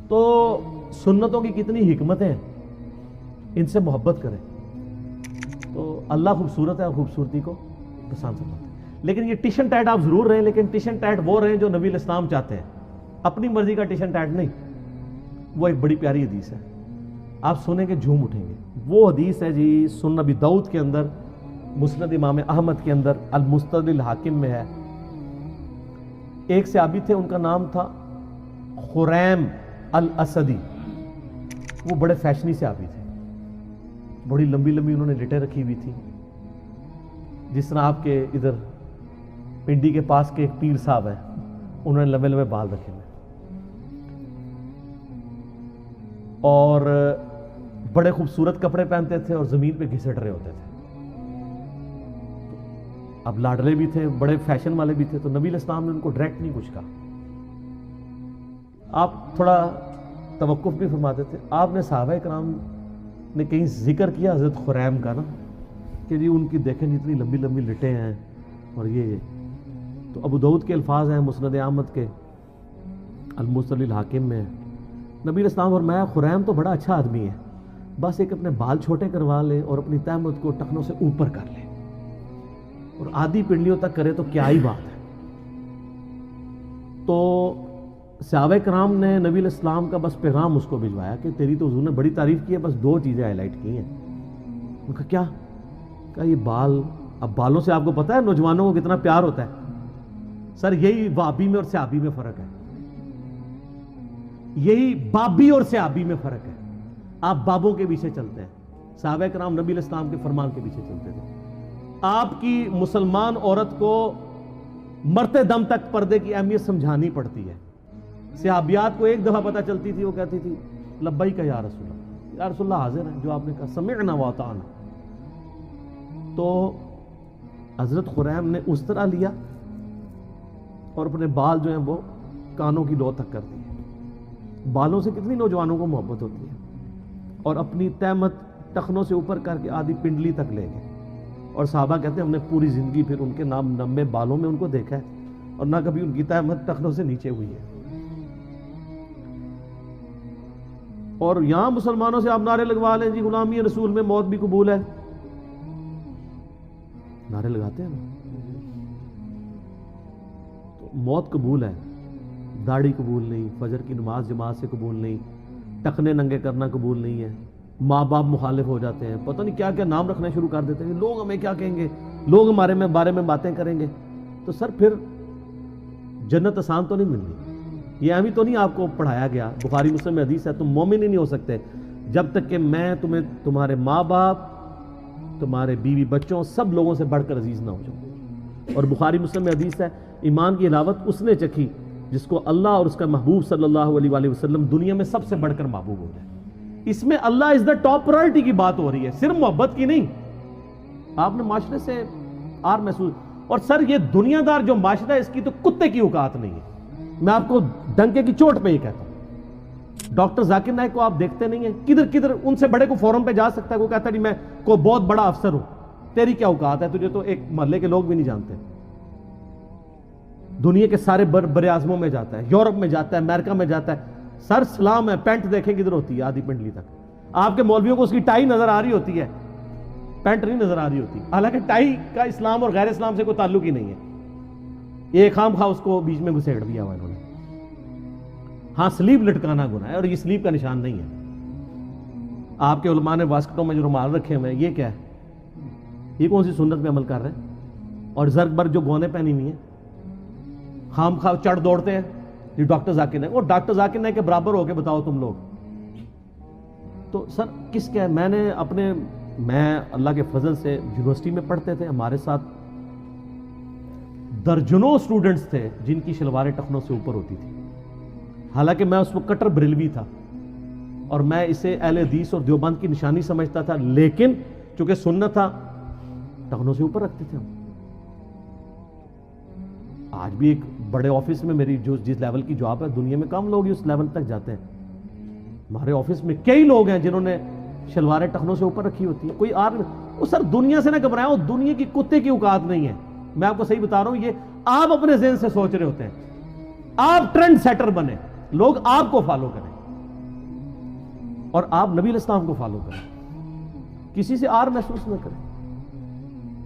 تو سنتوں کی کتنی حکمتیں ہیں، ان سے محبت کریں تو اللہ خوبصورت ہے اور خوبصورتی کو پسند فرماتا ہے۔ لیکن یہ ٹیشن ٹیٹ آپ ضرور رہیں، لیکن ٹیشن ٹیٹ وہ رہیں جو نبی الاسلام چاہتے ہیں، اپنی مرضی کا ٹیشن ٹیٹ نہیں۔ وہ ایک بڑی پیاری حدیث ہے، آپ سنیں گے جھوم اٹھیں گے۔ وہ حدیث ہے جی سنن نبی داؤد کے اندر، مسند امام احمد کے اندر، المستدرک الحاکم میں ہے۔ ایک صحابی تھے، ان کا نام تھا خریم الاسدی، وہ بڑے فیشنی صحابی تھے، بڑی لمبی لمبی انہوں نے لٹیں رکھی ہوئی تھی، جس طرح آپ کے ادھر پنڈی کے پاس کے ایک پیر صاحب ہیں، انہوں نے لمبے لمبے بال رکھے ہوئے، اور بڑے خوبصورت کپڑے پہنتے تھے اور زمین پہ گھسٹ رہے ہوتے تھے۔ اب لاڈلے بھی تھے، بڑے فیشن والے بھی تھے، تو نبی علیہ السلام نے ان کو ڈائریکٹ نہیں کچھ کہا، آپ تھوڑا توقف بھی فرماتے تھے۔ آپ نے صحابہ کرام نے کہیں ذکر کیا حضرت خریم کا نا، کہ جی ان کی دیکھیں جتنی لمبی لمبی لٹیں ہیں اور یہ تو ابو داؤد کے الفاظ ہیں، مسند احمد کے المستدرک الحاکم میں ہے۔ نبی علیہ السلام فرمایا خریم تو بڑا اچھا آدمی ہے، بس ایک اپنے بال چھوٹے کروا لے اور اپنی تہمت کو ٹخنوں سے اوپر کر لے اور آدھی پنڈلیوں تک کرے تو کیا ہی بات ہے۔ تو صحابہ کرام نے نبی علیہ السلام کا بس پیغام اس کو بھجوایا کہ تیری تو حضور نے بڑی تعریف کی ہے، بس دو چیزیں ہائی لائٹ کی ہیں۔ ان کا کیا؟ کہا یہ بال، اب بالوں سے آپ کو پتہ ہے نوجوانوں کو کتنا پیار ہوتا ہے، سر یہی وابی میں اور صحابی میں فرق ہے، یہی بابی اور صحابی میں فرق ہے۔ آپ بابوں کے پیچھے چلتے ہیں، صحابہ کرام نبی علیہ السلام کے فرمان کے پیچھے چلتے تھے۔ آپ کی مسلمان عورت کو مرتے دم تک پردے کی اہمیت سمجھانی پڑتی ہے۔ صحابیات کو ایک دفعہ پتہ چلتی تھی، وہ کہتی تھی لبیک یا رسول اللہ، یا رسول اللہ حاضر ہے، جو آپ نے کہا سمعنا واطعنا۔ تو حضرت خریم نے اس طرح لیا اور اپنے بال جو ہیں وہ کانوں کی لو تک کر دیے۔ بالوں سے کتنی نوجوانوں کو محبت ہوتی ہے، اور اپنی تہمت ٹخنوں سے اوپر کر کے آدھی پنڈلی تک لے گئے۔ اور صحابہ کہتے ہیں ہم نے پوری زندگی پھر ان کے نام نمے بالوں میں ان کو دیکھا ہے، اور نہ کبھی ان کی تہمت ٹخنوں سے نیچے ہوئی ہے۔ اور یہاں مسلمانوں سے آپ نعرے لگوا لیں جی غلامی رسول میں موت بھی قبول ہے، نعرے لگاتے ہیں نا، تو موت قبول ہے، داڑھی قبول نہیں، فجر کی نماز جماعت سے قبول نہیں، ٹخنے ننگے کرنا قبول نہیں ہے، ماں باپ مخالف ہو جاتے ہیں، پتہ نہیں کیا کیا نام رکھنے شروع کر دیتے ہیں، لوگ ہمیں کیا کہیں گے، لوگ ہمارے بارے میں باتیں کریں گے۔ تو سر پھر جنت آسان تو نہیں ملنی، یہ ابھی تو نہیں آپ کو پڑھایا گیا، بخاری مسلم میں حدیث ہے تم مومن ہی نہیں ہو سکتے جب تک کہ میں تمہیں تمہارے ماں باپ، تمہارے بیوی بچوں، سب لوگوں سے بڑھ کر عزیز نہ ہو جاؤں۔ اور بخاری مسلم میں حدیث ہے ایمان کی حلاوت اس نے چکھی جس کو اللہ اور اس کا محبوب صلی اللہ علیہ وآلہ وسلم دنیا میں سب سے بڑھ کر محبوب ہو جائے۔ اس میں اللہ از دا ٹاپ پرائرٹی کی بات ہو رہی ہے، صرف محبت کی نہیں۔ آپ نے معاشرے سے آر محسوس، اور سر یہ دنیا دار جو معاشرہ ہے اس کی تو کتے کی اوقات نہیں ہے، میں آپ کو ڈنکے کی چوٹ پہ ہی کہتا ہوں۔ ڈاکٹر ذاکر نائک کو آپ دیکھتے نہیں ہیں، کدھر کدھر ان سے بڑے کو فورم پہ جا سکتا ہے، وہ کہتا ہے میں کوئی بہت بڑا افسر ہوں، تیری کیا اوقات ہے، تجھے تو ایک محلے کے لوگ بھی نہیں جانتے۔ دنیا کے سارے بر اعظموں میں جاتا ہے، یورپ میں جاتا ہے، امریکہ میں جاتا ہے، سر سلام ہے، پینٹ دیکھیں کدھر ہوتی ہے آدھی پنڈلی تک۔ آپ کے مولویوں کو اس کی ٹائی نظر آ رہی ہوتی ہے، پینٹ نہیں نظر آ رہی ہوتی، حالانکہ ٹائی کا اسلام اور غیر اسلام سے کوئی تعلق ہی نہیں ہے، یہ خام خواہ اس کو بیچ میں گھسیڑ دیا ہوا انہوں نے۔ ہاں سلیب لٹکانا گناہ ہے، اور یہ سلیب کا نشان نہیں ہے۔ آپ کے علماء نے واسکٹوں میں جو رومال رکھے ہوئے ہیں، یہ کیا ہے؟ یہ کون سی سنت پہ عمل کر رہے ہیں؟ اور زرگ بر جو گونے پہنی ہوئی ہیں، خام خواہ چڑھ دوڑتے ہیں یہ ڈاکٹر ذاکر نائک، اور ڈاکٹر ذاکر نائک کے برابر ہو کے بتاؤ تم لوگ۔ تو سر کس کیا ہے؟ میں اللہ کے فضل سے یونیورسٹی میں پڑھتے تھے، ہمارے ساتھ درجنوں سٹوڈنٹس تھے جن کی شلواریں ٹخنوں سے اوپر ہوتی تھی، حالانکہ میں اس وقت کٹر بریلوی تھا اور میں اسے اہل حدیث اور دیوبند کی نشانی سمجھتا تھا، لیکن چونکہ سنت تھا ٹخنوں سے اوپر رکھتے تھے ہم۔ آج بھی ایک بڑے آفس میں میری جس لیول کی جاب ہے، دنیا میں کم لوگ ہی اس لیول تک جاتے ہیں۔ ہمارے آفس میں کئی لوگ ہیں جنہوں نے شلواریں ٹخنوں سے اوپر رکھی ہوتی ہے، کوئی وہ سر دنیا سے نہ گھبرائیں، وہ دنیا کی کتے کی اوقات نہیں ہے۔ میں آپ کو صحیح بتا رہا ہوں، یہ آپ اپنے ذہن سے سوچ رہے ہوتے ہیں، آپ ٹرینڈ سیٹر بنے، لوگ آپ کو فالو کریں۔ اور آپ نبی علیہ السلام کو فالو کریں، کسی سے آر محسوس نہ کریں،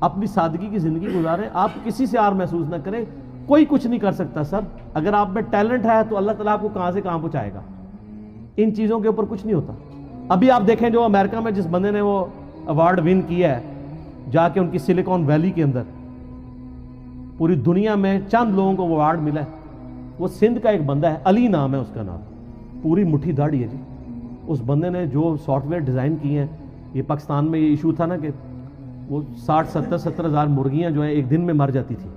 اپنی سادگی کی زندگی گزاریں، آپ کسی سے آر محسوس نہ کریں۔ کوئی کچھ نہیں کر سکتا سر، اگر آپ میں ٹیلنٹ ہے تو اللہ تعالیٰ آپ کو کہاں سے کہاں پہنچائے گا، ان چیزوں کے اوپر کچھ نہیں ہوتا۔ ابھی آپ دیکھیں جو امریکہ میں جس بندے نے وہ ایوارڈ ون کیا ہے جا کے ان کی سلیکون ویلی کے اندر، پوری دنیا میں چند لوگوں کو وہ ایوارڈ ملا ہے، وہ سندھ کا ایک بندہ ہے، علی نام ہے اس کا نام، پوری مٹھی داڑھی ہے جی۔ اس بندے نے جو سافٹ ویئر ڈیزائن کیے ہیں، یہ پاکستان میں یہ ایشو تھا نا کہ وہ 60-70 ہزار مرغیاں جو ہیں ایک دن میں مر جاتی تھی،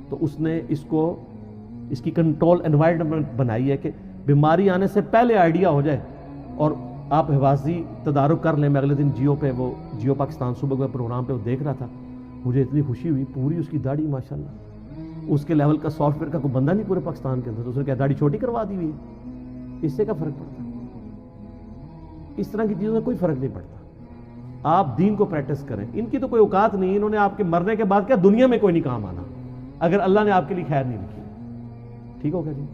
تو اس نے اس کی کنٹرول انوائرمنٹ بنائی ہے کہ بیماری آنے سے پہلے آئیڈیا ہو جائے اور آپ حفاظتی تدارک کر لیں۔ میں اگلے دن جیو پہ وہ جیو پاکستان صبح کے پروگرام پہ وہ دیکھ رہا تھا، مجھے اتنی خوشی ہوئی، پوری اس کی داڑھی ماشاءاللہ اس کے لیول کا سافٹ ویئر کا کوئی بندہ نہیں پورے پاکستان کے اندر، تو اس نے کیا داڑھی چھوٹی کروا دی ہوئی ہے، اس سے کیا فرق پڑتا ہے؟ اس طرح کی چیزوں میں کوئی فرق نہیں پڑتا۔ آپ دین کو پریکٹس کریں، ان کی تو کوئی اوقات نہیں، انہوں نے آپ کے مرنے کے بعد کیا دنیا میں کوئی نہیں کام آنا اگر اللہ نے آپ کے لیے خیر نہیں لکھی۔ ٹھیک ہوگا جی؟